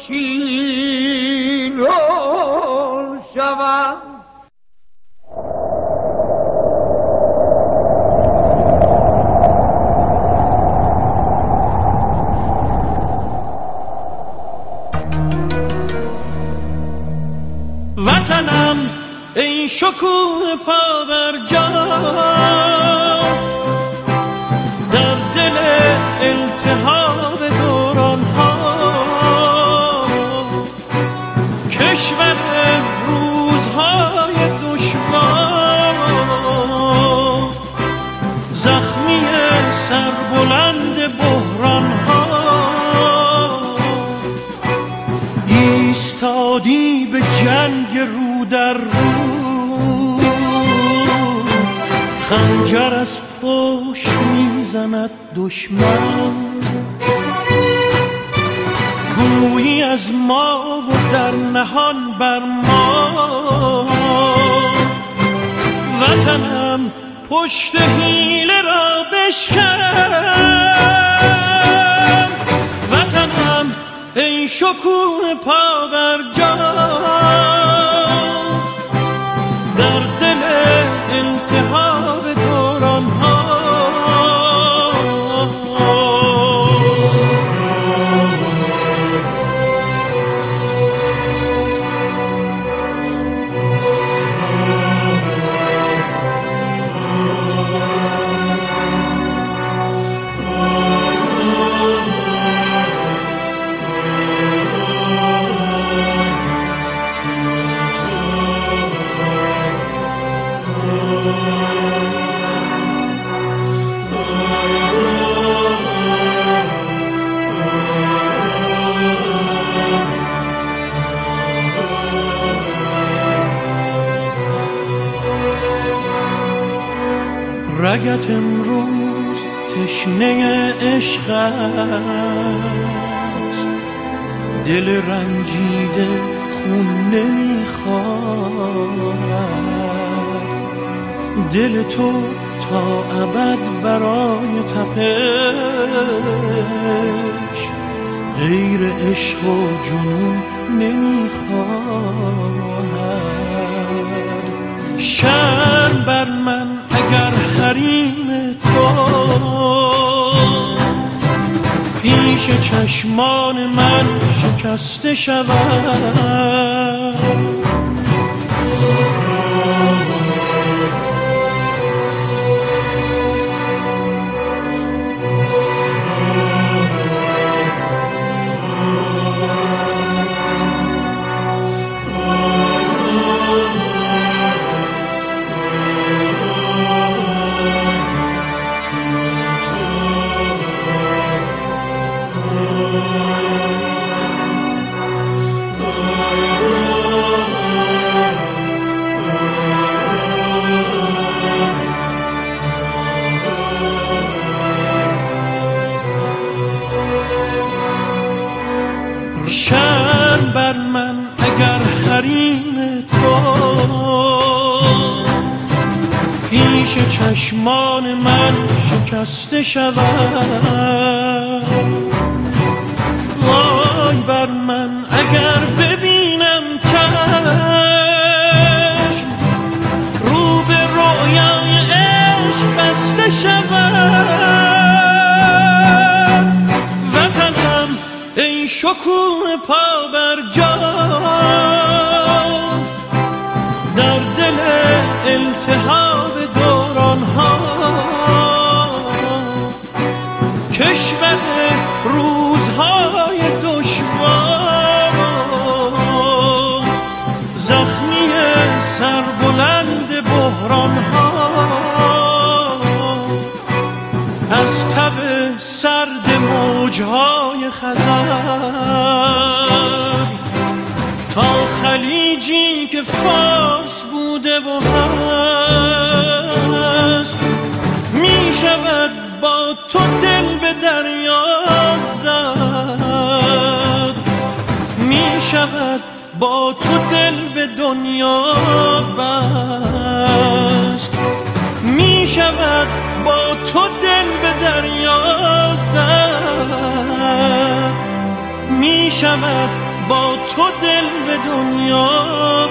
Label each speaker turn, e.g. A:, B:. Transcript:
A: شیر شود.
B: وطنم ای شکوه پابرجا، در دل التهاب دوران ها، کشور روزهای دشوار، زخمی سربلند بحران ها، ایستادی به جنگ رو در رو، خنجر از پشت میزند دشمن، گویی از ما و در نهان بر ما. وطنم پشت حیله را بشکن، وطنم ای شکوه پابرجا، در دل التهاب دوران ها. رگت امروز تشنه عشق است، دل رنجیده خون نمیخواد، دل تو تا ابد برای تپش غیر عشق و جنون نمیخواد. شرم بر من اگر حریم تو پیش چشمان من شکسته شود. شرم بر من اگر حریم تو پیش چشمان من شکسته شود. وای بر من اگر ببینم چشم رو به رویای عشق بسته شود. وطنم ای شکوه پابرجا، در دل التهاب دوران ها، کشور روزهای دشوار، زخمی سربلند بحران ها، از تب سرد موجهای خزر تا خلیجی که فارس بوده و هست، می شود با تو دل به دریا زد، می شود با تو دل به دنیا بست، می شود با تو دل به دریا زد، می شود با تو دل به دنیا